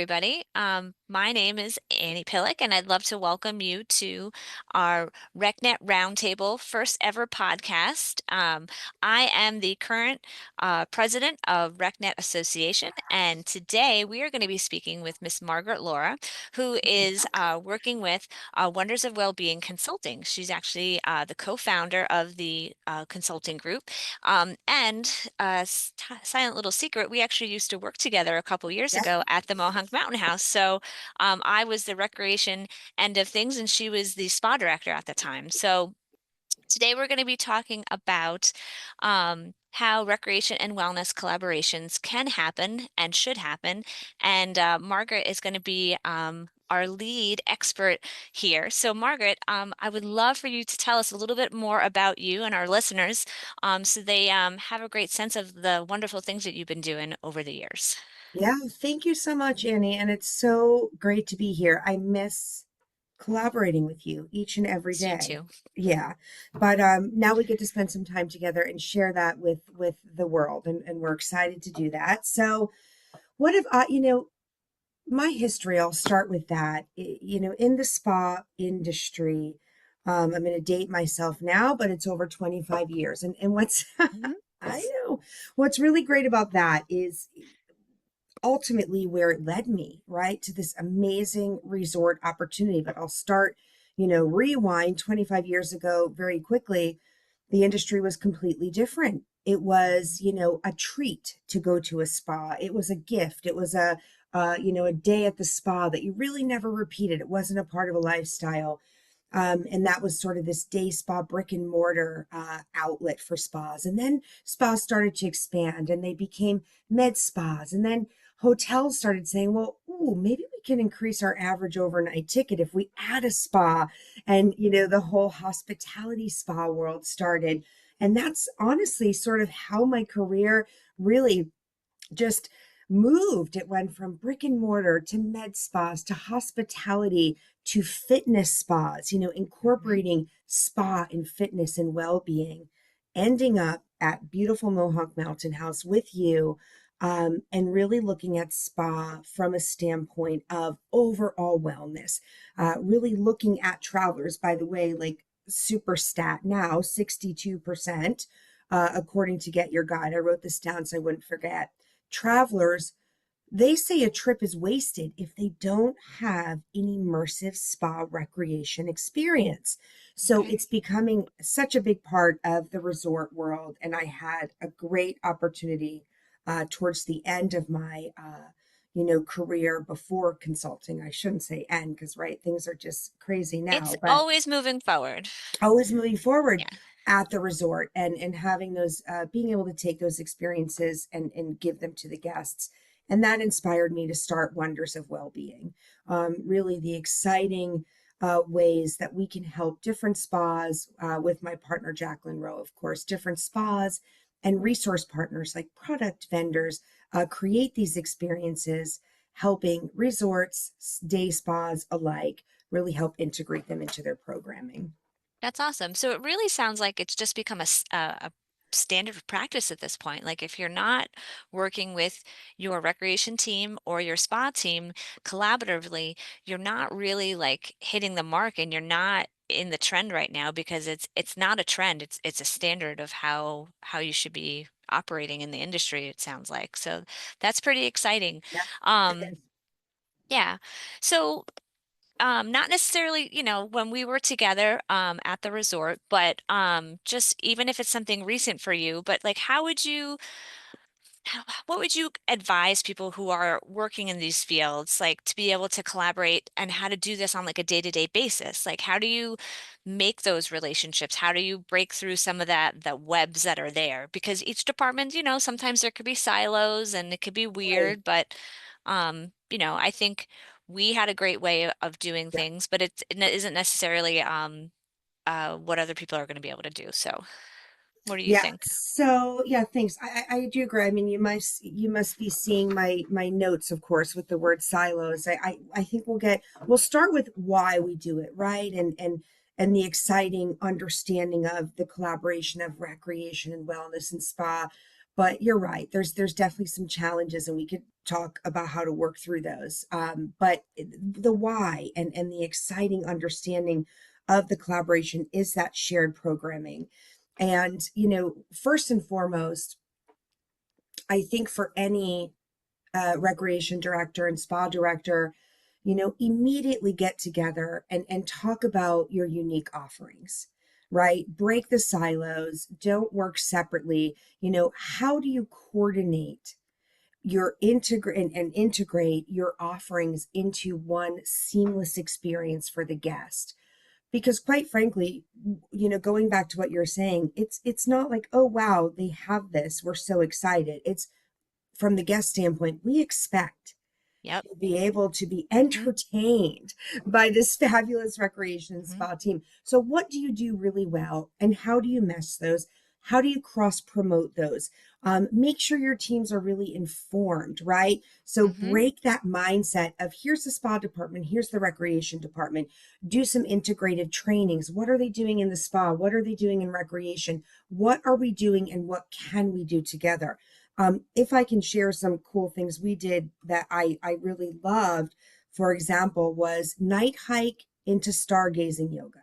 everybody. My name is Annie Pillock, and I'd love to welcome you to our RecNet Roundtable first ever podcast. I am the current president of RecNet Association, and today we are going to be speaking with Miss Margaret Lora, who is working with Wonders of Wellbeing Consulting. She's actually the co-founder of the consulting group. Silent little secret, we actually used to work together a couple years Yeah, ago at the Mohonk Mountain House. So I was the recreation end of things, and she was the spa director at the time. So today we're going to be talking about how recreation and wellness collaborations can happen and should happen. And Margaret is going to be our lead expert here. So Margaret, I would love for you to tell us a little bit more about you and our listeners so they have a great sense of the wonderful things that you've been doing over the years. yeah. Thank you so much, Annie. And it's so great to be here. I miss collaborating with you each and every You day. too. Yeah. But now we get to spend some time together and share that with the world. And we're excited to do that. So what if my history, I'll start with that. In the spa industry, I'm going to date myself now, but it's over 25 years. And what's Mhm. I know what's really great about that is ultimately where it led me, right, to this amazing resort opportunity. But I'll start, rewind 25 years ago very quickly. The industry was completely different. It was, a treat to go to a spa. It was a gift. It was a day at the spa that you really never repeated. It wasn't a part of a lifestyle. And that was sort of this day spa brick and mortar outlet for spas. And then spas started to expand and they became med spas. And then hotels started saying, well, ooh, maybe we can increase our average overnight ticket if we add a spa. And, the whole hospitality spa world started. And that's honestly sort of how my career really just moved. It went from brick and mortar to med spas to hospitality to fitness spas, Mhm. incorporating spa and fitness and well being, ending up at beautiful Mohonk Mountain House with you. And really looking at spa from a standpoint of overall wellness, really looking at travelers, by the way, like super stat now, 62%, according to Get Your Guide. I wrote this down so I wouldn't forget. Travelers, they say a trip is wasted if they don't have an immersive spa recreation experience. So Okay. it's becoming such a big part of the resort world. And I had a great opportunity towards the end of my career before consulting. I shouldn't say end because right, things are just crazy It's now, but always moving forward. always moving forward Yeah. at the resort and having those being able to take those experiences and give them to the guests, and that inspired me to start Wonders of Wellbeing. Really the exciting ways that we can help different spas, with my partner Jacqueline Rowe, of course, different spas and resource partners like product vendors, create these experiences, helping resorts, day spas alike, really help integrate them into their programming. That's awesome. So it really sounds like it's just become a standard of practice at this point. Like if you're not working with your recreation team or your spa team collaboratively, you're not really like hitting the mark and you're not in the trend right now because it's not a trend. It's a standard of how you should be operating in the industry, it sounds like. So that's pretty exciting. Yeah, it Um, is. yeah. So not necessarily, when we were together at the resort, but just even if it's something recent for you, but like what would you advise people who are working in these fields like to be able to collaborate and how to do this on like a day-to-day basis? Like how do you make those relationships? How do you break through some of that the webs that are there? Because each department, sometimes there could be silos and it could be Right. weird, but I think we had a great way of doing Yeah. things, but it isn't necessarily what other people are going to be able to do. So, what do you Yeah. think? So yeah, thanks. I do agree. I mean, you must be seeing my notes, of course, with the word silos. I think we'll start with why we do it, right? And the exciting understanding of the collaboration of recreation and wellness and spa. But you're right. There's definitely some challenges, and we could talk about how to work through those. But the why and the exciting understanding of the collaboration is that shared programming. And, first and foremost, I think for any recreation director and spa director, immediately get together and talk about your unique offerings, right? Break the silos, don't work separately. How do you coordinate your integrate your offerings into one seamless experience for the guest? Because quite frankly, going back to what you're saying, it's not like, oh wow, they have this, we're so excited. It's from the guest standpoint, we expect Yep. to be able to be Hmm. entertained by this fabulous recreation and Hmm. spa team. So, what do you do really well, and how do you mesh those? How do you cross promote those? Make sure your teams are really informed, right? So, Hmm. break that mindset of here's the spa department, here's the recreation department. Do some integrated trainings. What are they doing in the spa? What are they doing in recreation? What are we doing, and what can we do together? If I can share some cool things we did that I really loved, for example, was night hike into stargazing yoga.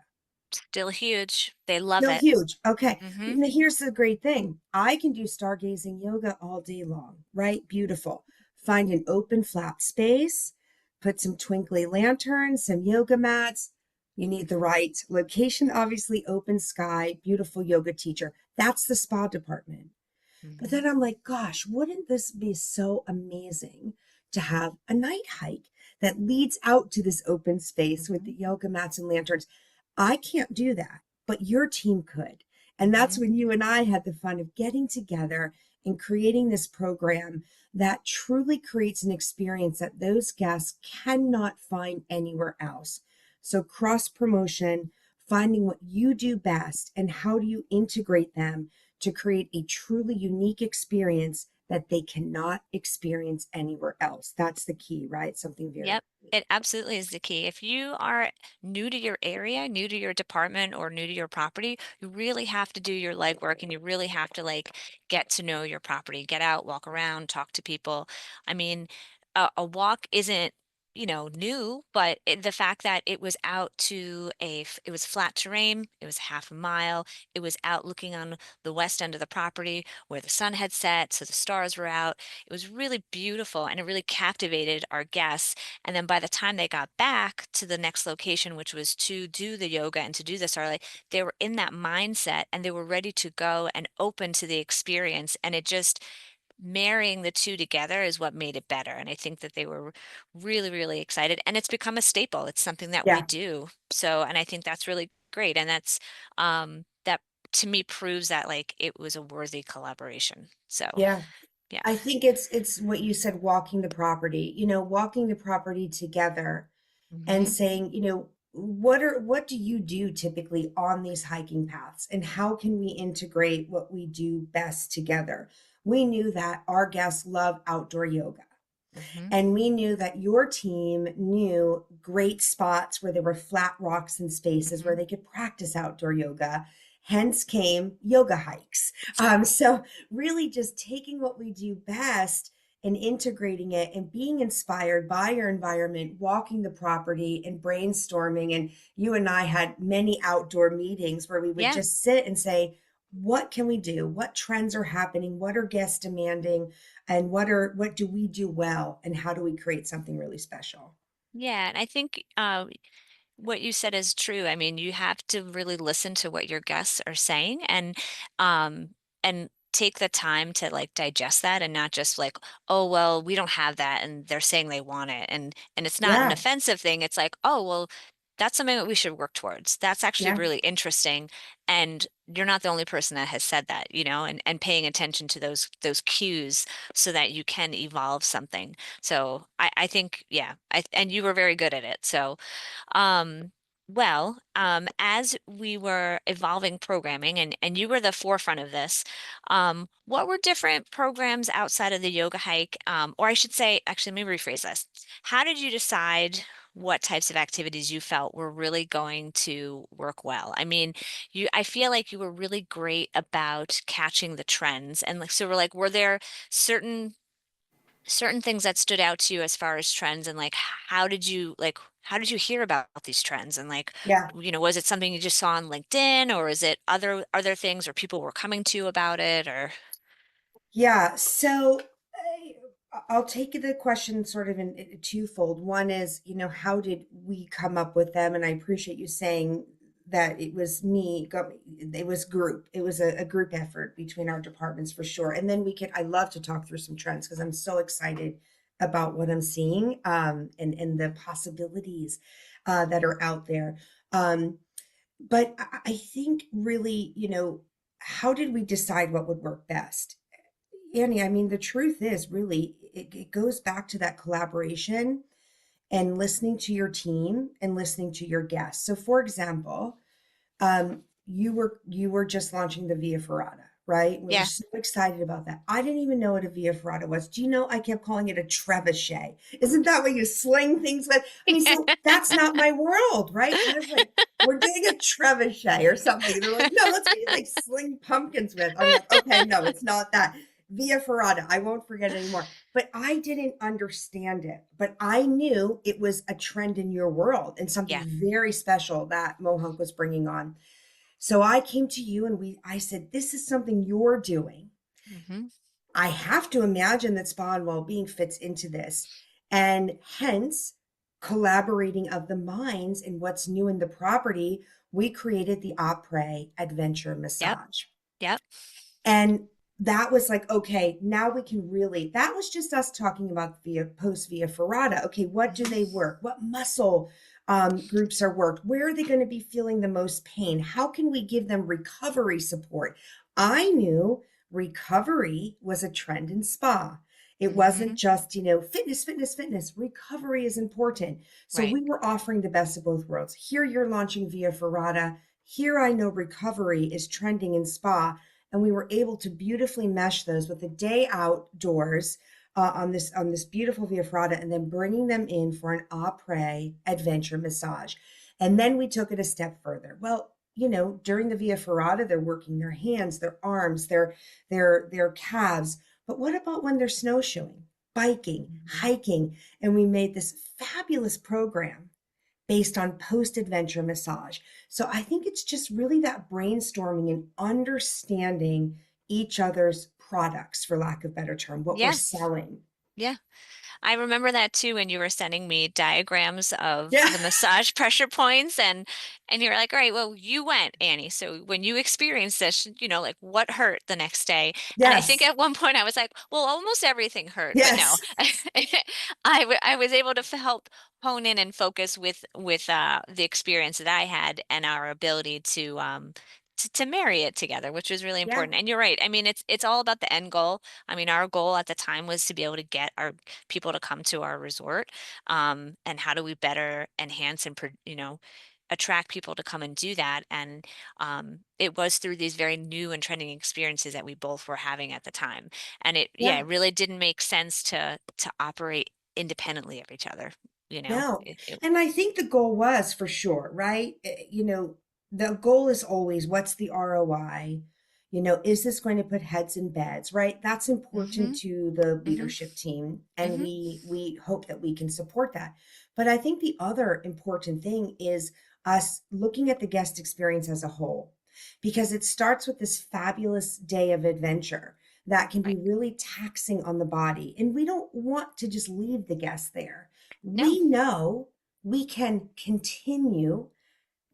Still huge. They love Still it. huge. Okay. Hmm. Now, here's the great thing. I can do stargazing yoga all day long, right? Beautiful. Find an open, flat space, put some twinkly lanterns, some yoga mats. You need the right location, obviously, open sky, beautiful yoga teacher. That's the spa department. But Hmm. then I'm like, gosh, wouldn't this be so amazing to have a night hike that leads out to this open space with the Hmm. yoga mats and lanterns? I can't do that, but your team could. And that's Hmm. when you and I had the fun of getting together and creating this program that truly creates an experience that those guests cannot find anywhere else. So, cross promotion, finding what you do best, and how do you integrate them to create a truly unique experience that they cannot experience anywhere else. That's the key, right? Something very Yep. It absolutely is the key. If you are new to your area, new to your department, or new to your property, you really have to do your legwork and you really have to like get to know your property, get out, walk around, talk to people. I mean, a walk isn't, new, but the fact that it was out to it was flat terrain, it was half a mile, it was out looking on the west end of the property where the sun had set, so the stars were out. It was really beautiful and it really captivated our guests, and then by the time they got back to the next location, which was to do the yoga and to do this early, they were in that mindset and they were ready to go and open to the experience. And it just marrying the two together is what made it better. And I think that they were really, really excited. And it's become a staple. It's something that we Yeah, do. So, and I think that's really great. And that to me proves that like it was a worthy collaboration. So, yeah. yeah. I think it's what you said, walking the property, walking the property together and Hmm. saying, what do you do typically on these hiking paths, and how can we integrate what we do best together? We knew that our guests love outdoor yoga. Hmm. And we knew that your team knew great spots where there were flat rocks and spaces where Hmm. they could practice outdoor yoga. Hence came yoga hikes. So, really, just taking what we do best and integrating it and being inspired by your environment, walking the property and brainstorming. And you and I had many outdoor meetings where we would Yeah. just sit and say, what can we do? What trends are happening? What are guests demanding? And what do we do well, and how do we create something really special? Yeah. And I think what you said is true. I mean, you have to really listen to what your guests are saying um and take the time to like digest that and not just like, oh well, we don't have that and they're saying they want it. And it's not an Yeah, offensive thing. It's like, oh well, that's something that we should work towards. That's actually yeah, really interesting. And you're not the only person that has said that, and paying attention to those cues so that you can evolve something. So I think, yeah, and you were very good at it. So um, Well, as we were evolving programming, and you were the forefront of this, what were different programs outside of the yoga hike? Or I should say, actually, let me rephrase this. How did you decide what types of activities you felt were really going to work well? I mean, I feel like you were really great about catching the trends. And like, so we're like, were there certain things that stood out to you as far as trends, and like how did you hear about these trends, and like Yeah. was it something you just saw on LinkedIn, or is it other things or people were coming to you about it, or Yeah, so I'll take the question sort of in twofold. One is, how did we come up with them? And I appreciate you saying that it was it was group. It was a group effort between our departments for sure. And then I love to talk through some trends because I'm so excited about what I'm seeing, and the possibilities that are out there. But I think really, how did we decide what would work best? Annie, I mean, the truth is really, it goes back to that collaboration and listening to your team and listening to your guests. So, for example, you were just launching the Via Ferrata, right? We were yeah. so excited about that. I didn't even know what a Via Ferrata was. Do you know I kept calling it a trebuchet? Isn't that what you sling things with? I mean, so that's not my world, right? I was like, we're doing a trebuchet or something. And they're like, no, that's what you like sling pumpkins with. I'm like, okay, no, it's not that. Via Ferrata, I won't forget it anymore. But I didn't understand it. But I knew it was a trend in your world and something Yeah. very special that Mohunk was bringing on. So I came to you and I said, this is something you're doing. Hmm. I have to imagine that spa and well-being fits into this. And hence, collaborating of the minds and what's new in the property, we created the Après Adventure Yep. Massage. Yep. And that was like, okay, now we can really, that was just us talking about via Ferrata. Okay, what do Hmm. they work? What muscle groups are worked? Where are they going to be feeling the most pain? How can we give them recovery support? I knew recovery was a trend in spa. It wasn't Hmm. just, fitness, fitness, fitness. Recovery is important. So Right. we were offering the best of both worlds. Here you're launching via Ferrata. Here I know recovery is trending in spa, and we were able to beautifully mesh those with a day outdoors on this beautiful Via Ferrata, and then bringing them in for an après adventure massage. And then we took it a step further. Well, during the Via Ferrata, they're working their hands, their arms, their calves. But what about when they're snowshoeing, biking, Hmm. hiking? And we made this fabulous program based on post adventure massage. So I think it's just really that brainstorming and understanding each other's products, for lack of better term, what we're Yeah. selling. Yeah. I remember that too when you were sending me diagrams of Yeah. the massage pressure points, and you were like, all right, well, you went, Annie. So when you experienced this, like what hurt the next day? And I think Yes. at one point I was like, well, almost everything hurt, but no. Yes. I was able to help hone in and focus with the experience that I had and our ability to marry it together, which was really Yeah. important. And you're right. I mean, it's all about the end goal. I mean, our goal at the time was to be able to get our people to come to our resort, and how do we better enhance and attract people to come and do that. And it was through these very new and trending experiences that we both were having at the time, and Yeah. it really didn't make sense to operate independently of each other, No. And I think the goal was for sure, right? The goal is always what's the ROI? Is this going to put heads in beds, right? That's important Hmm. to the Hmm. leadership team, and Hmm. we hope that we can support that. But I think the other important thing is us looking at the guest experience as a whole, because it starts with this fabulous day of adventure that can be Right. really taxing on the body. And we don't want to just leave the guest there. No. We know we can continue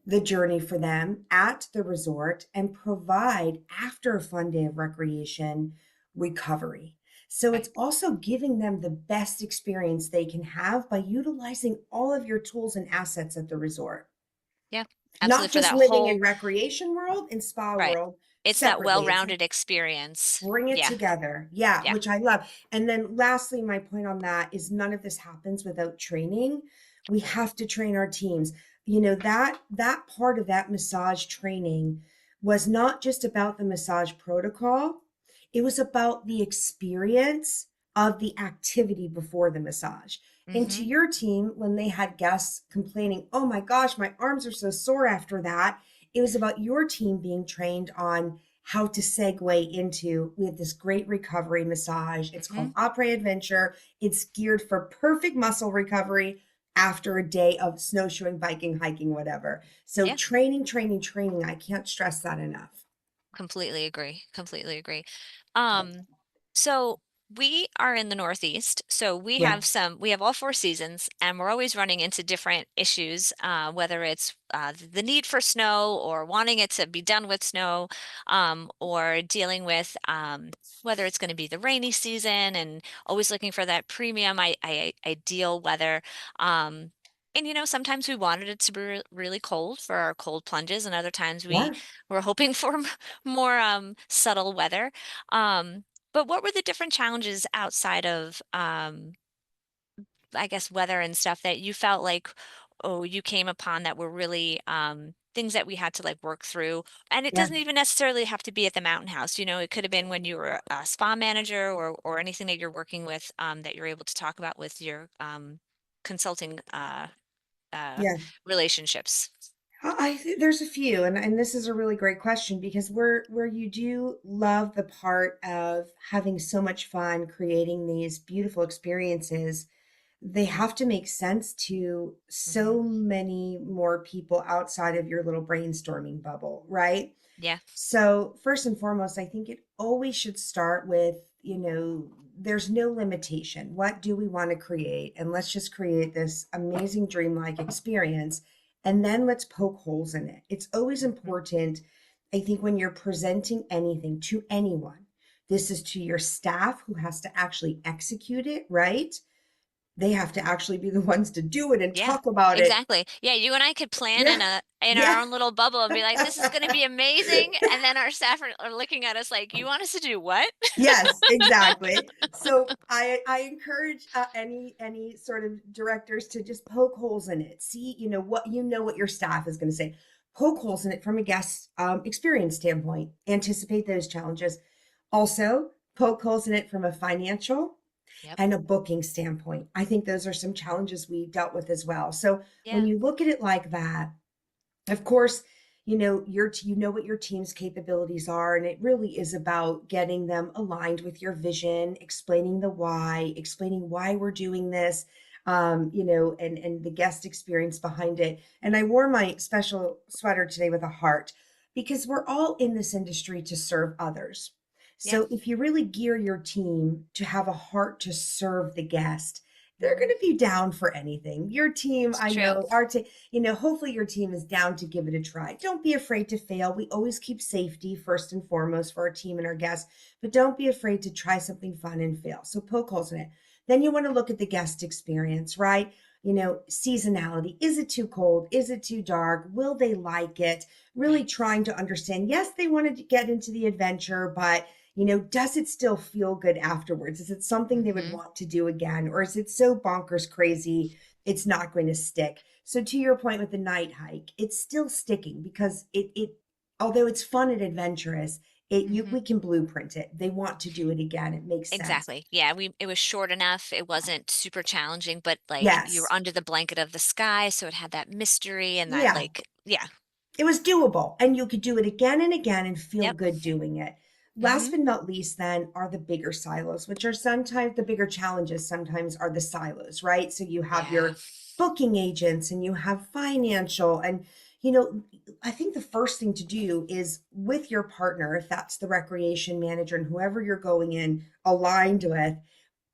the journey for them at the resort and provide, after a fun day of recreation, recovery. So Right. it's also giving them the best experience they can have by utilizing all of your tools and assets at the resort. Yeah. Not Absolutely, for just that living in whole. recreation world and spa Right. world It's that separately. It's like well-rounded experience. bring it Yeah. together. Yeah, Yeah. which I love. And then lastly, my point on that is none of this happens without training. We have to train our teams. that part of that massage training was not just about the massage protocol, it was about the experience of the activity before the massage. And to Mm-hmm. your team, when they had guests complaining, oh my gosh, my arms are so sore after that, it was about your team being trained on how to segue into, we have this great recovery massage. It's Mm-hmm. called Après Adventure. It's geared for perfect muscle recovery after a day of snowshoeing, biking, hiking, whatever. So Yeah. training, training, training. I can't stress that enough. Completely agree. Completely agree. Um, so we are in the Northeast, so Yeah, we have all four seasons, and we're always running into different issues, whether it's the need for snow or wanting it to be done with snow, or dealing with whether it's going to be the rainy season and always looking for that premium ideal weather. And sometimes we wanted it to be really cold for our cold plunges, and other times we yeah. were hoping for more subtle weather. But what were the different challenges outside of I guess weather and stuff that you felt like you came upon that were really things that we had to like work through? And it Yeah. doesn't even necessarily have to be at the mountain house. It could have been when you were a spa manager or anything that you're working with that you're able to talk about with your consulting uh Yeah. relationships. There's a few, and this is a really great question because where you do love the part of having so much fun creating these beautiful experiences, they have to make sense to Hmm. so many more people outside of your little brainstorming bubble, right? Yeah. So, first and foremost, I think it always should start with, there's no limitation. What do we want to create? And let's just create this amazing dreamlike experience. And then let's poke holes in it. It's always Hmm. important, I think, when you're presenting anything to anyone, this is to your staff who has to actually execute it, right? They have to actually be the ones to do it and Yeah, talk about it. exactly. Yeah, you and I could plan Yeah. in our Yeah. own little bubble and be like, "This is going to be amazing," and then our staff are looking at us like, "You want us to do what?" Yes, exactly. So I encourage any sort of directors to just poke holes in it. See, what your staff is going to say. Poke holes in it from a guest experience standpoint. Anticipate those challenges. Also, poke holes in it from a financial Yep. and a booking standpoint. I think those are some challenges we dealt with as well. So when Yeah. you look at it like that, of course, you know what your team's capabilities are, and it really is about getting them aligned with your vision, explaining why we're doing this, and the guest experience behind it. And I wore my special sweater today with a heart because we're all in this industry to serve others. Yeah. So if you really gear your team to have a heart to serve the guest, they're going Mhm. to be down for anything. Your team, It's I true. know, our team, hopefully your team is down to give it a try. Don't be afraid to fail. We always keep safety first and foremost for our team and our guests, but don't be afraid to try something fun and fail. So poke holes in it. Then you want to look at the guest experience, right? Seasonality. Is it too cold? Is it too dark? Will they like it? Really Right. trying to understand. Yes, they wanted to get into the adventure, but does it still feel good afterwards? Is it something they would Hmm. want to do again? Or is it so bonkers crazy it's not going to stick? So to your point with the night hike, it's still sticking because it although it's fun and adventurous, we Hmm. can blueprint it. They want to do it again. It makes sense. Exactly. Yeah, it was short enough. It wasn't super challenging, but like you were Yes. under the blanket of the sky, so it had that mystery and that Yeah. like, yeah. It was doable and you could do it again and again and feel Yep. good doing it. Last Hmm. but not least, then, are the bigger silos, which are sometimes the bigger challenges, sometimes are the silos, right? So you have Yeah. your booking agents and you have financial. And, you know, I think the first thing to do is with your partner, if that's the recreation manager and whoever you're going in aligned with,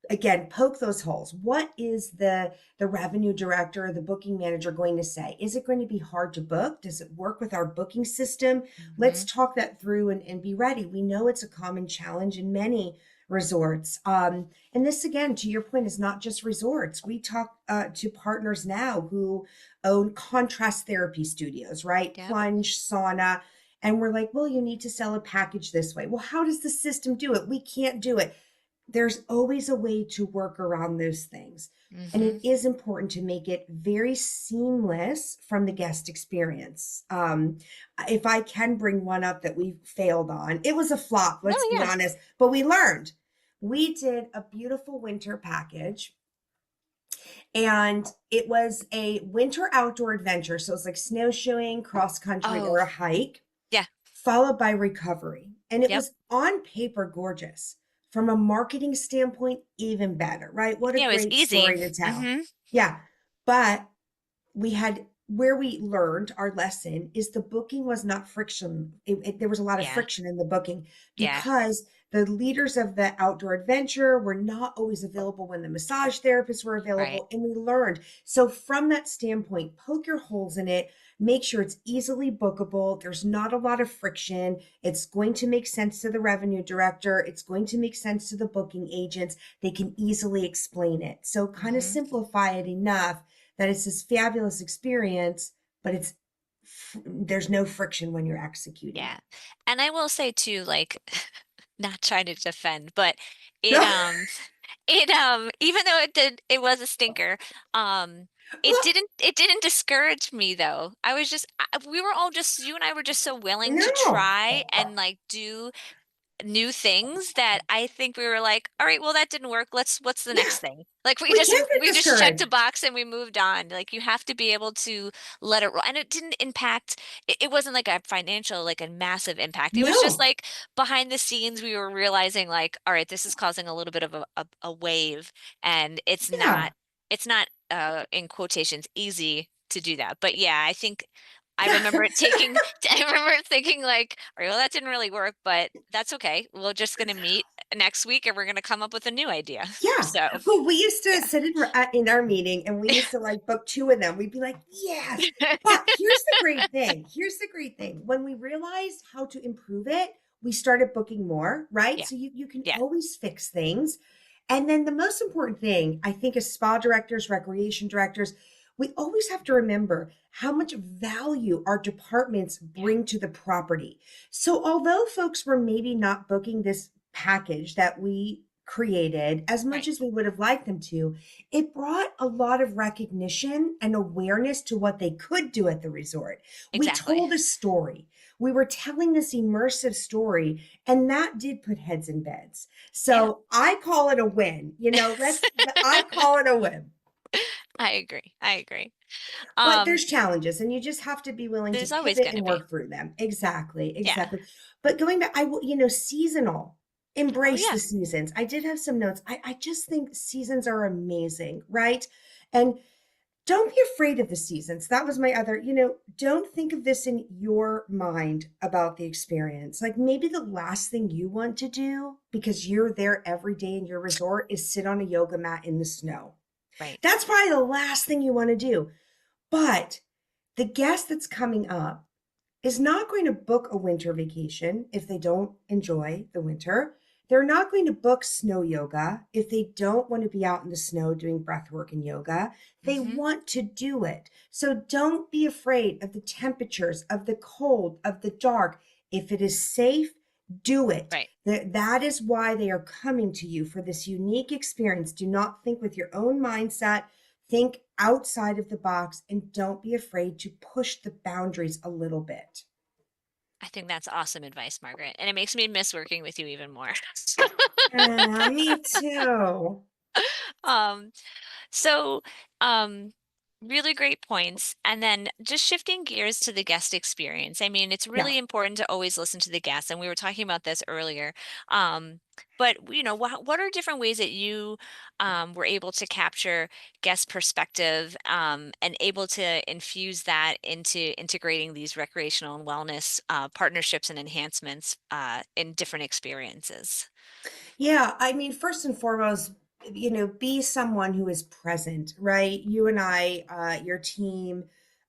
again, poke those holes. What is the revenue director or the booking manager going to say? Is it going to be hard to book? Does it work with our booking system? Let's Hmm. talk that through and be ready. We know it's a common challenge in many resorts. And this, again, to your point, is not just resorts. We talk to partners now who own contrast therapy studios, right? Yep. Plunge, sauna. And we're like, well, you need to sell a package this way. Well, how does the system do it? We can't do it. there's always a way to work around those things. And Mm-hmm. it is important to make it very seamless from the guest experience. If I can bring one up that we failed on, it was a flop, let's Oh be yeah. honest, but we learned. We did a beautiful winter package, and it was a winter outdoor adventure. So it's like snowshoeing, cross country, Oh or a hike, yeah. followed by recovery. And it Yep. was on paper gorgeous. From a marketing standpoint, even better, right? What a Yeah, it was great easy. story to tell. Mm-hmm. Yeah. But we had, where we learned our lesson is the booking was not friction. There was a lot of Yeah. friction in the booking Yeah. because the leaders of the outdoor adventure were not always available when the massage therapists were Right. available. And we learned. So, from that standpoint, poke your holes in it, make sure it's easily bookable. There's not a lot of friction. It's going to make sense to the revenue director, it's going to make sense to the booking agents. They can easily explain it. So, kind of Mm-hmm. simplify it enough that it's this fabulous experience, but there's no friction when you're executing Yeah. it. And I will say too, like, not trying to defend, but it No, even though it was a stinker, um it didn't discourage me though. We were all just, you and I were just so willing to no, try and like do new things that I think we were like, all right, well that didn't work. What's the yeah, next thing? Like we can't get we just checked a discouraged. box and we moved on. Like you have to be able to let it roll. And it didn't impact, it wasn't like a financial, like a massive impact. It was just No, like behind the scenes we were realizing like, all right, this is causing a little bit of a wave and yeah, it's not in quotations easy to do that. But yeah, I think I remember yeah. it taking, I remember thinking like, all right, well, that didn't really work, but that's okay. We're just going to meet next week and we're going to come up with a new idea. Yeah. So, Well, we used to yeah. sit in our meeting, and we used to like book two of them. We'd be like, yes. But here's the great thing. Here's the great thing. When we realized how to improve it, we started booking more, right? Yeah. So you can Yeah. always fix things. And then the most important thing, I think, as spa directors, recreation directors, we always have to remember how much value our departments Yeah. bring to the property. So although folks were maybe not booking this package that we created as much Right. as we would have liked them to, it brought a lot of recognition and awareness to what they could do at the resort. We Exactly. told a story. We were telling this immersive story, and that did put heads in beds. Yeah. So I call it a win. I call it a win. I agree. I agree. But Um, there's challenges, and you just have to be willing to there's always pivot going to and be. work through them. Exactly, Yeah. exactly. But going back, I will, seasonal. Oh Embrace yeah. the seasons. I did have some notes. I just think seasons are amazing, right? And don't be afraid of the seasons. That was my other, don't think of this in your mind about the experience. Like maybe the last thing you want to do because you're there every day in your resort is sit on a yoga mat in the snow. Right. That's probably the last thing you want to do. But the guest that's coming up is not going to book a winter vacation if they don't enjoy the winter. They're not going to book snow yoga if they don't want to be out in the snow doing breath work and yoga. They Mm-hmm. want to do it. So don't be afraid of the temperatures, of the cold, of the dark. If it is safe, do it. Right. That is why they are coming to you for this unique experience. Do not think with your own mindset. Think outside of the box and don't be afraid to push the boundaries a little bit. I think that's awesome advice, Margaret. And it makes me miss working with you even more. Me too. Um, So, um, really great points. And then just shifting gears to the guest experience. I mean, it's Yeah. really important to always listen to the guests, and we were talking about this earlier. But what are different ways that you were able to capture guest perspective and able to infuse that into integrating these recreational and wellness partnerships and enhancements in different experiences? Yeah. I mean, first and foremost, be someone who is present, right? You and I, your team,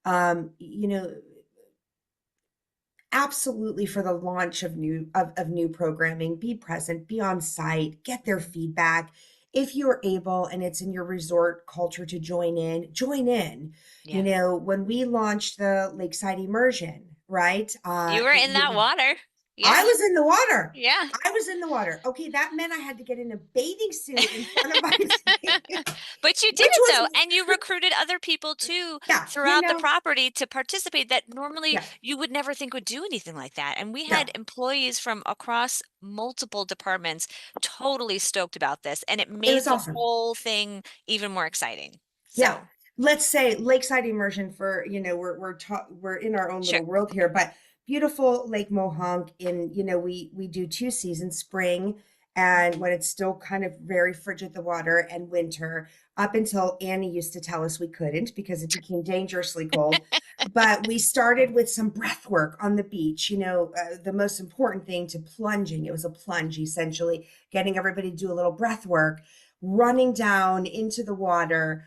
um, you know, absolutely for the launch of new programming, be present, be on site, get their feedback. If you're able and it's in your resort culture to join in. Yeah. When we launched the lakeside immersion, right, You were in that water. I Yeah. was in the water. Yeah. I was in the water. Okay, that meant I had to get in a bathing suit in front of my But you did which it though, was and you recruited other people too yeah, throughout the property to participate that normally yeah, you would never think would do anything like that. And we no, had employees from across multiple departments totally stoked about this, and it it was made the awesome. whole thing even more exciting. Yeah. So, Let's say lakeside immersion for, we're in our own sure. little world here, but beautiful Lake Mohonk in, we do 2 seasons, spring and when it's still kind of very frigid, the water, and winter, up until Annie used to tell us we couldn't because it became dangerously cold. But we started with some breath work on the beach, the most important thing to plunging. It was a plunge, essentially, getting everybody to do a little breath work, running down into the water.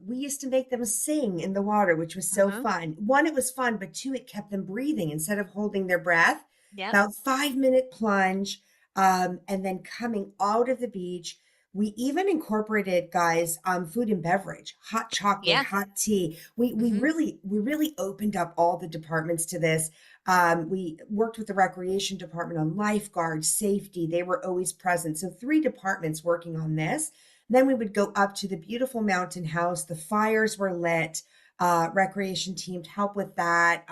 We used to make them sing in the water, which was so Hmm. fun. One, it was fun, but two, it kept them breathing instead of holding their breath. Yep. About 5 minute plunge, and then coming out of the beach. We even incorporated, guys, food and beverage, hot chocolate, Yeah. hot tea. We really opened up all the departments to this. We worked with the recreation department on lifeguards, safety. They were always present. So 3 departments working on this. Then we would go up to the beautiful mountain house. The fires were lit. Recreation team help with that.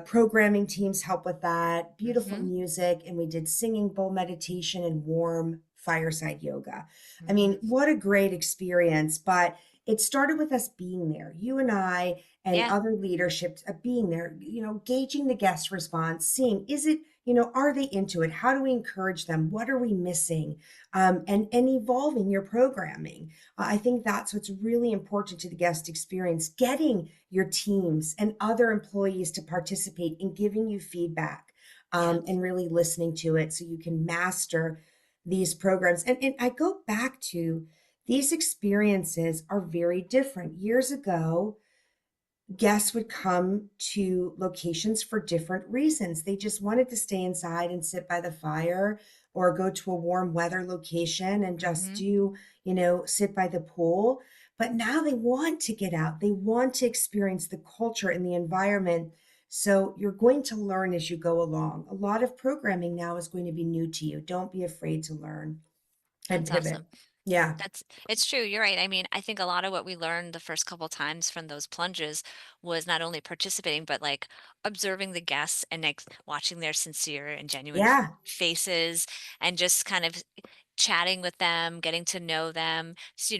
Programming teams help with that. Beautiful Hmm. music. And we did singing, bowl meditation, and warm fireside yoga. I mean, Hmm. what a great experience. But it started with us being there, you and I and Yeah. other leadership being there, gauging the guest response, seeing, is it, are they into it? How do we encourage them? What are we missing? And evolving your programming. I think that's what's really important to the guest experience, getting your teams and other employees to participate in giving you feedback, Yeah. and really listening to it so you can master these programs. And I go back to these experiences are very different. Years ago, guests would come to locations for different reasons. They just wanted to stay inside and sit by the fire or go to a warm weather location and just Hmm. do, sit by the pool. But now they want to get out. They want to experience the culture and the environment. So you're going to learn as you go along. A lot of programming now is going to be new to you. Don't be afraid to learn and That's pivot. awesome. Yeah. It's true. You're right. I mean, I think a lot of what we learned the first couple times from those plunges was not only participating, but like observing the guests and like watching their sincere and genuine Yeah. faces and just kind of chatting with them, getting to know them,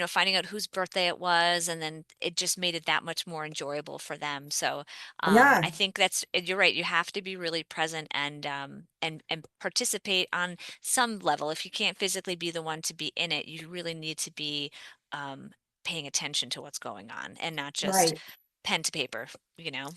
finding out whose birthday it was, and then it just made it that much more enjoyable for them. So, I Yeah. think you're right. You have to be really present and and participate on some level. If you can't physically be the one to be in it, you really need to be um, paying attention to what's going on and not just Right. pen to paper. You know.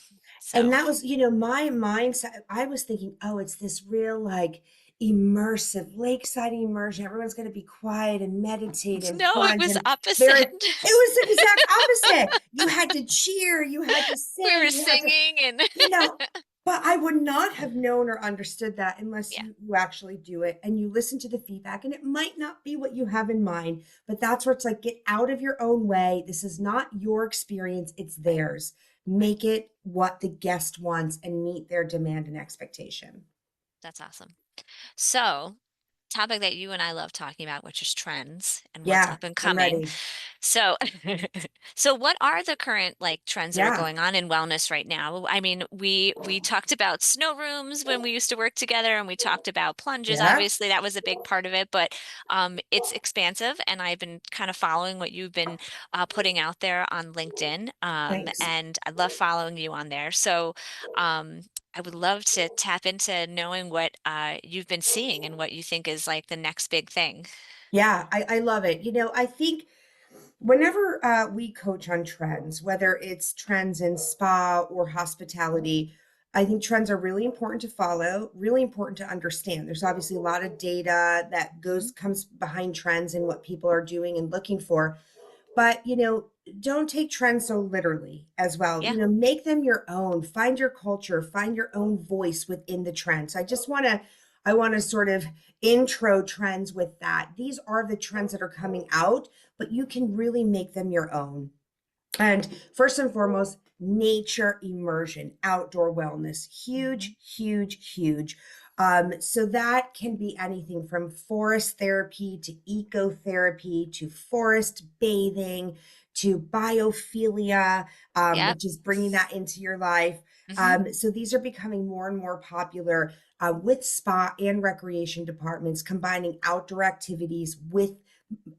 And So that was, my mindset. I was thinking, oh, it's this real, like, immersive lakeside immersion. Everyone's going to be quiet and meditate and no, it plunge. was And there, opposite. it was the exact opposite. You had to cheer, you had to We were sing, you had to, singing and you know, but I would not have known or understood that unless yeah, you actually do it and you listen to the feedback. And it might not be what you have in mind, but that's where it's like, get out of your own way. This is not your experience, it's right, theirs. right. Make it what the guest wants and meet their demand and expectation. That's awesome. So, topic that you and I love talking about, which is trends and what's Yeah, up and I'm coming. ready. So, so what are the current like trends that are Yeah, going on in wellness right now? I mean, we talked about snow rooms when we used to work together, and we talked about plunges. yeah, Obviously, that was a big part of it, but it's expansive, and I've been kind of following what you've been putting out there on LinkedIn, thanks. and I love following you on there. So, um, I would love to tap into knowing what you've been seeing and what you think is like the next big thing. Yeah, I love it. I think whenever we coach on trends, whether it's trends in spa or hospitality, I think trends are really important to follow, really important to understand. There's obviously a lot of data that Mhm. comes behind trends and what people are doing and looking for. But, don't take trends so literally as well. Yeah, Make them your own, find your culture, find your own voice within the trend. So I want to sort of intro trends with that. These are the trends that are coming out, but you can really make them your own. And first and foremost, nature immersion, outdoor wellness. Hmm. Huge, huge, huge. So that can be anything from forest therapy to ecotherapy to forest bathing to biophilia, Yep. which is bringing that into your life. Hmm. So these are becoming more and more popular with spa and recreation departments, combining outdoor activities with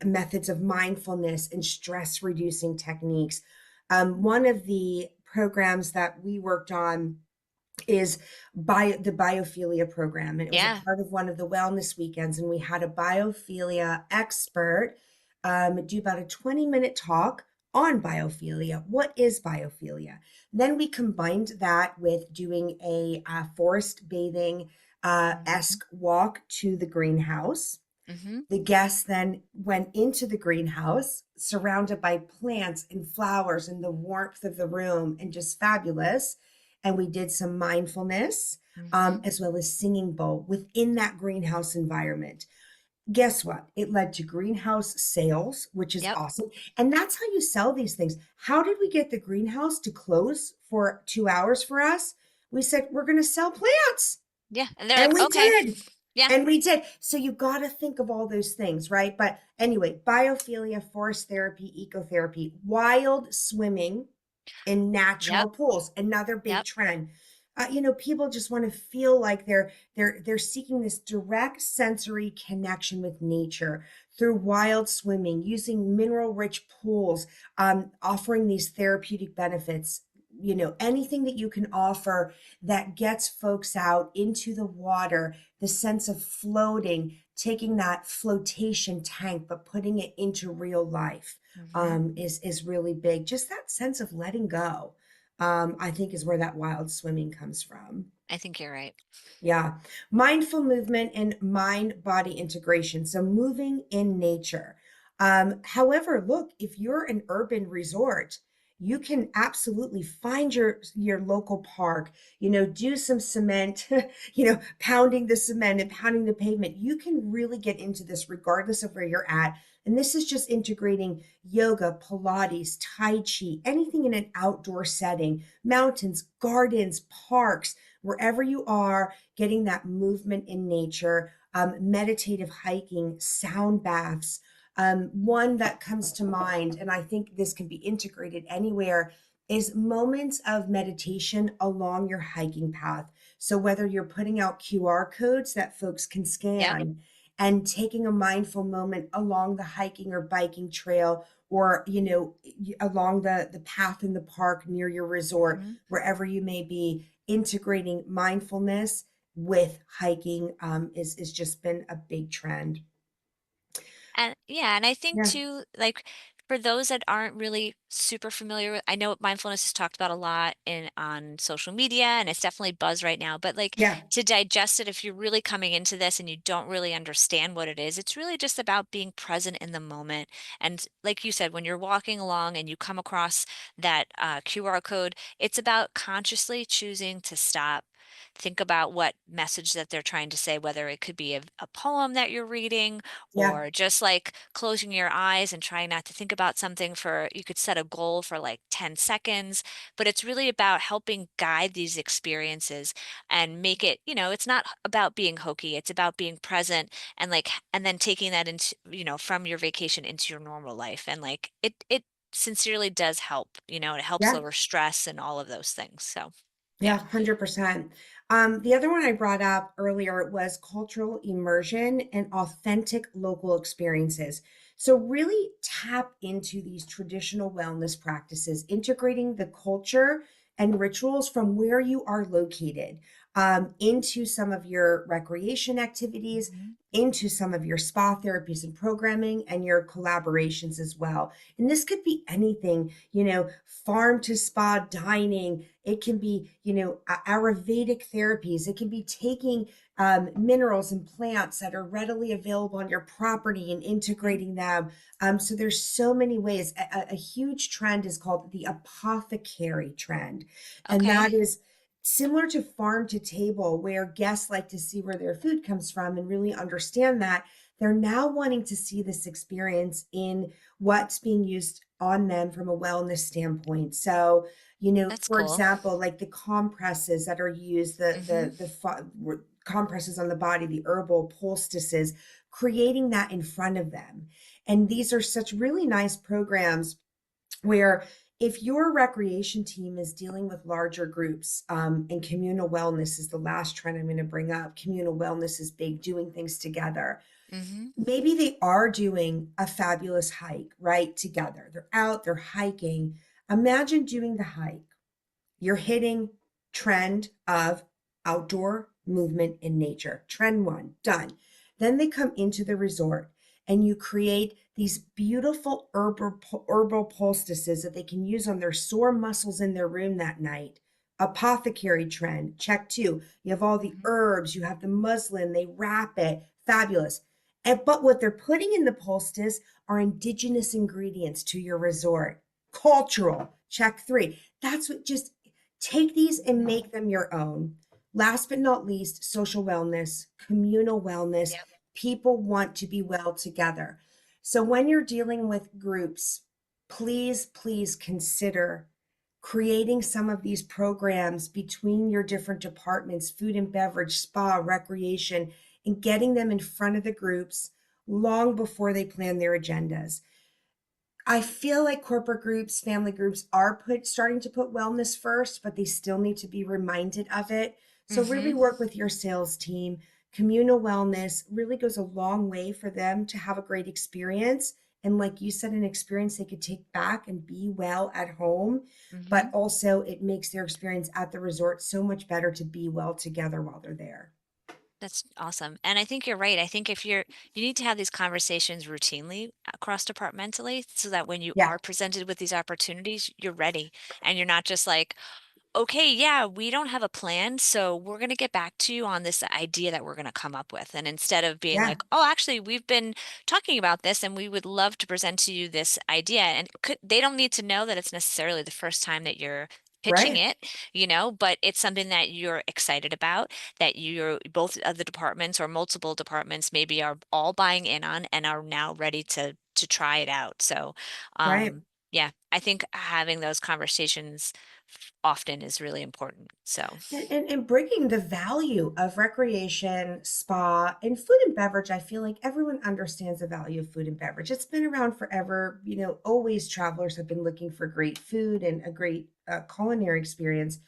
methods of mindfulness and stress reducing techniques. One of the programs that we worked on is the biophilia program, and it was a Yeah. part of one of the wellness weekends, and we had a biophilia expert do about a 20-minute talk on biophilia. What is biophilia? Then we combined that with doing a forest bathing Hmm. esque walk to the greenhouse. Hmm. The guests then went into the greenhouse, surrounded by plants and flowers and the warmth of the room, and just fabulous. And we did some mindfulness, Hmm. as well as singing bowl within that greenhouse environment. Guess what? It led to greenhouse sales, which is Yep. awesome. And that's how you sell these things. How did we get the greenhouse to close for 2 hours for us? We said, we're going to sell plants. Yeah. And they're And like, we okay. did. Yeah. And we did. So you got to think of all those things, right? But anyway, biophilia, forest therapy, ecotherapy, wild swimming in Yep. natural pools, another big Yep. trend. People just want to feel like they're seeking this direct sensory connection with nature through wild swimming, using mineral rich pools, offering these therapeutic benefits. Anything that you can offer that gets folks out into the water, the sense of floating, taking that flotation tank but putting it into real life, Hmm. is really big. Just that sense of letting go, I think, is where that wild swimming comes from. I think you're right. Yeah. Mindful movement and mind body integration. So moving in nature. However, look, if you're an urban resort, you can absolutely find your local park, do some cement, pounding the cement and pounding the pavement. You can really get into this regardless of where you're at. And this is just integrating yoga, Pilates, Tai Chi, anything in an outdoor setting, mountains, gardens, parks, wherever you are, getting that movement in nature, meditative hiking, sound baths. One that comes to mind, and I think this can be integrated anywhere, is moments of meditation along your hiking path. So whether you're putting out QR codes that folks can Yep. scan and taking a mindful moment along the hiking or biking trail, or along the path in the park near your resort, Hmm. wherever you may be, integrating mindfulness with hiking is just been a big trend. And yeah, and I think Yeah, too, like for those that aren't really super familiar with, I know mindfulness is talked about a lot in on social media and it's definitely buzz right now, but like yeah, to digest it, if you're really coming into this and you don't really understand what it is, it's really just about being present in the moment. And like you said, when you're walking along and you come across that QR code, it's about consciously choosing to stop. Think about what message that they're trying to say, whether it could be a poem that you're reading yeah, or just like closing your eyes and trying not to think about something for you could set a goal for like 10 seconds, but it's really about helping guide these experiences and make it, it's not about being hokey, it's about being present and like and then taking that into, from your vacation into your normal life and like it sincerely does help, it helps yeah. lower stress and all of those things. So, Yeah, yeah. 100%. The other one I brought up earlier was cultural immersion and authentic local experiences. So, really tap into these traditional wellness practices, integrating the culture and rituals from where you are located, into some of your recreation activities, Mhm. into some of your spa therapies and programming, and your collaborations as well. And this could be anything, farm to spa dining. It can be, Ayurvedic therapies. It can be taking minerals and plants that are readily available on your property and Mhm. integrating them. So there's so many ways. A huge trend is called the apothecary trend. And Okay. that is similar to farm to table, where guests like to see where their food comes from and really understand that. They're now wanting to see this experience in what's being used on them from a wellness standpoint. So, That's For cool. example, like the compresses that are used, Hmm. compresses on the body, the herbal poultices, creating that in front of them. And these are such really nice programs where if your recreation team is dealing with larger groups, and communal wellness is the last trend I'm going to bring up. Communal wellness is big, doing things together. Hmm. Maybe they are doing a fabulous hike, right? Together. They're out, they're hiking. Imagine doing the hike. You're hitting trend of outdoor movement in nature. Trend one, done. Then they come into the resort and you create these beautiful herbal poultices that they can use on their sore muscles in their room that night. Apothecary trend, check two. You have all the Hmm. herbs, you have the muslin, they wrap it, fabulous. But what they're putting in the poultice are indigenous ingredients to your resort. Cultural, check three. That's what just take these and Hmm. make them your own. Last but not least, social wellness, communal wellness. Yep. People want to be well together. So when you're dealing with groups, please consider creating some of these programs between your different departments, food and beverage, spa, recreation, and getting them in front of the groups long before they plan their agendas. I feel like corporate groups, family groups are starting to put wellness first, but they still need to be reminded of it. So really Hmm. work with your sales team. Communal wellness really goes a long way for them to have a great experience. And like you said, an experience they could take back and be well at home. Hmm. But also it makes their experience at the resort so much better to be well together while they're there. That's awesome. And I think you're right. I think if you need to have these conversations routinely across departmentally so that when you Yeah, are presented with these opportunities, you're ready and you're not just like, okay, yeah, we don't have a plan, so we're going to get back to you on this idea that we're going to come up with. And instead of being yeah, like, oh, actually, we've been talking about this and we would love to present to you this idea. And they don't need to know that it's necessarily the first time that you're pitching right, it, but it's something that you're excited about, that you're both of the departments or multiple departments maybe are all buying in on and are now ready to try it out. So, right. yeah, I think having those conversations often is really important. So, And bringing the value of recreation, spa, and food and beverage, I feel like everyone understands the value of food and beverage. It's been around forever. Always travelers have been looking for great food and a great culinary experience.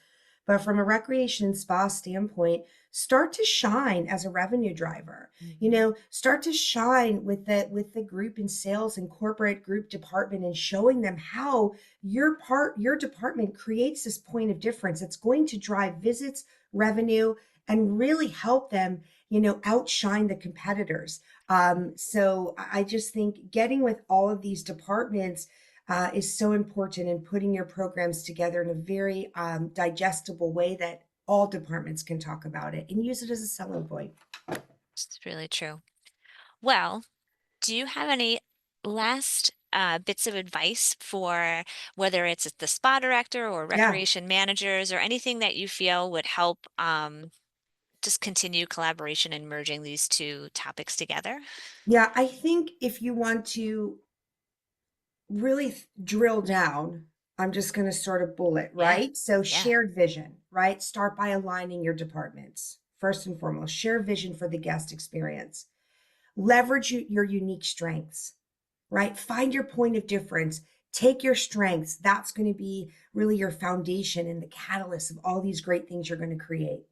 But from a recreation and spa standpoint, start to shine as a revenue driver. mhm, Start to shine with the group and sales and corporate group department and showing them how your department creates this point of difference. It's going to drive visits, revenue, and really help them, outshine the competitors. So I just think getting with all of these departments is so important in putting your programs together in a very digestible way that all departments can talk about it and use it as a selling point. it's really true. Well, do you have any last bits of advice for whether it's the spa director or Yeah. recreation managers or anything that you feel would help just continue collaboration and merging these two topics together? Yeah. I think if you want to really drill down, I'm just going to sort of bullet, Yeah. right? So, Yeah. shared vision, right? Start by aligning your departments. First and foremost, share vision for the guest experience. Leverage your unique strengths, right? Find your point of difference. Take your strengths. That's going to be really your foundation and the catalyst of all these great things you're going to create.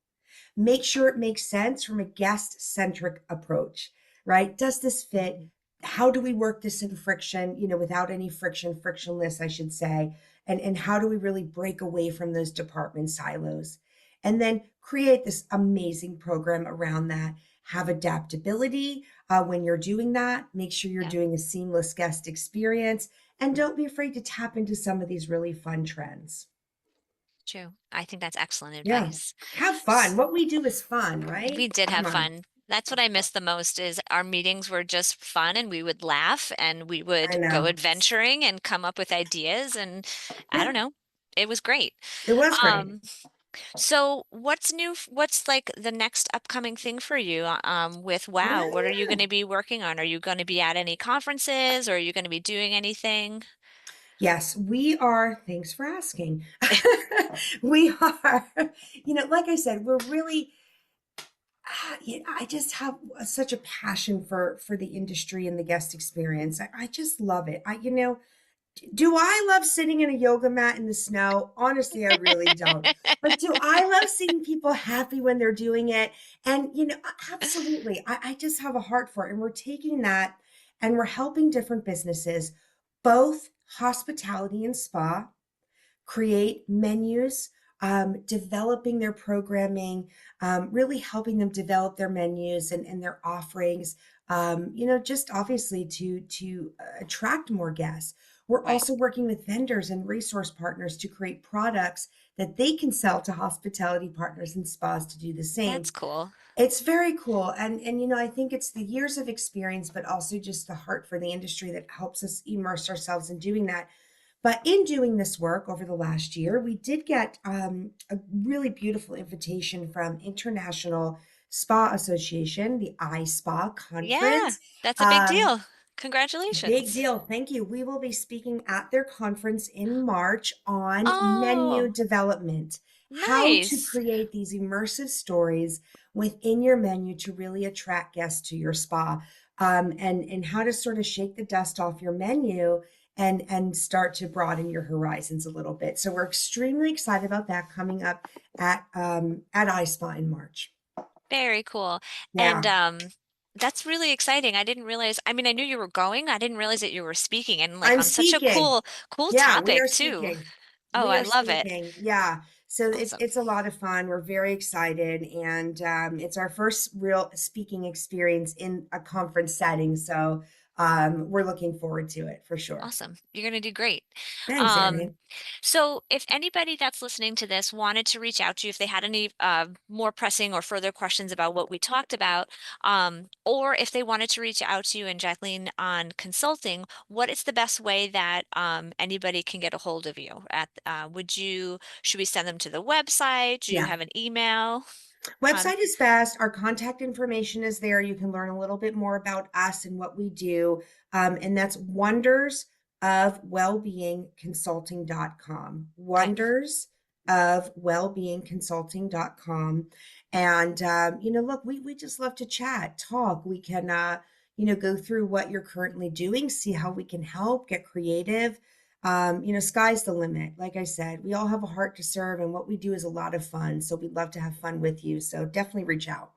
Make sure it makes sense from a guest centric approach, right? Does this fit? Mhm. How do we work this in friction, without any friction, frictionless, I should say? And how do we really break away from those department silos? And then create this amazing program around that. Have adaptability when you're doing that. Make sure you're Yeah. doing a seamless guest experience. And don't be afraid to tap into some of these really fun trends. True. I think that's excellent Yeah. advice. Have fun. S- What we do is fun, We right? did Come have on. fun. That's what I miss the most is our meetings were just fun and we would laugh and we I would go know. adventuring and come up with ideas and I Yeah, don't know. It was great. it was great. Um, so what's new? What's like the next upcoming thing for you with Wow? What are you Yeah. going to be working on? Are you going to be at any conferences or are you going to be doing anything? Yes, we are. Thanks for asking. We are, like I said, we're really, I just have such a passion for the industry and the guest experience. I just love it. Do I love sitting in a yoga mat in the snow? Honestly, I really don't. But do I love seeing people happy when they're doing it? And, absolutely. I just have a heart for it. And we're taking that and we're helping different businesses, both hospitality and spa, create menus, developing their programming, really helping them develop their menus and their offerings, just obviously to attract more guests. We're Right. also working with vendors and resource partners to create products that they can sell to hospitality partners and spas to do the same. That's cool. It's very cool. And I think it's the years of experience, but also just the heart for the industry that helps us immerse ourselves in doing that. But in doing this work over the last year, we did get a really beautiful invitation from International Spa Association, the iSpa Yeah, conference. that's a big Um, deal. Big Congratulations. deal. Thank you. We will be speaking at their conference in March on menu Oh, development, how to nice. create these immersive stories within your menu to really attract guests to your spa, and how to sort of shake the dust off your menu and start to broaden your horizons a little bit. So we're extremely excited about that coming up at iSpa in March. Very cool. And Yeah, that's really exciting. I didn't realize, I mean, I knew you were going. I didn't realize that you were speaking and like I'm on such a speaking. cool Yeah, we are topic too. speaking. Oh, We I are love it. speaking. Yeah. So Awesome. it's a lot of fun. We're very excited, and it's our first real speaking experience in a conference setting. So we're looking forward to it for sure. Awesome. You're going to do great. Thanks, Um, Erin. so if anybody that's listening to this wanted to reach out to you, if they had any more pressing or further questions about what we talked about, or if they wanted to reach out to you and Jacqueline on consulting, what is the best way that anybody can get a hold of you? Should we send them to the website? Do you Yeah. have an email? How Website is best. Our contact information is there. You can learn a little bit more about us and what we do. And that's wonders of wellbeing consulting.com. okay. Wonders of wellbeing consulting.com. And, look, we just love to chat, talk. We can, go through what you're currently doing, see how we can help, get creative. Sky's the limit. Like I said, we all have a heart to serve, and what we do is a lot of fun. So we'd love to have fun with you. So definitely reach out.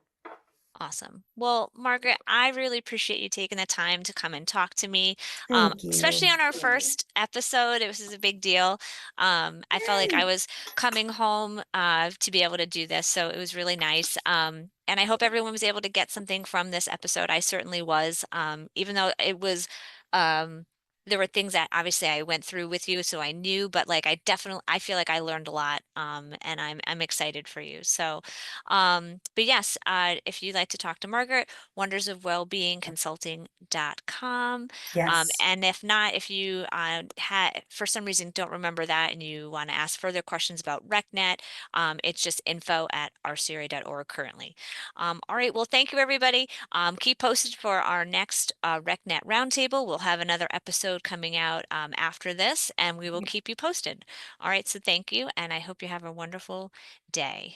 Awesome. Well, Margaret, I really appreciate you taking the time to come and talk to me, Thank especially you. on our first episode. It was a big deal. I felt like I Yay. was coming home to be able to do this, so it was really nice. And I hope everyone was able to get something from this episode. I certainly was, even though it was. There were things that obviously I went through with you, so I knew, but like I feel like I learned a lot, and I'm excited for you. So, but yes, if you'd like to talk to Margaret, wonders of wellbeing consulting.com. Yes. And if not, if you for some reason don't remember that and you want to ask further questions about RecNet, it's just info@rcra.org currently. All right, well, thank you, everybody. Keep posted for our next RecNet Roundtable. We'll have another episode coming out after this, and we will keep you posted. All right, so thank you, and I hope you have a wonderful day.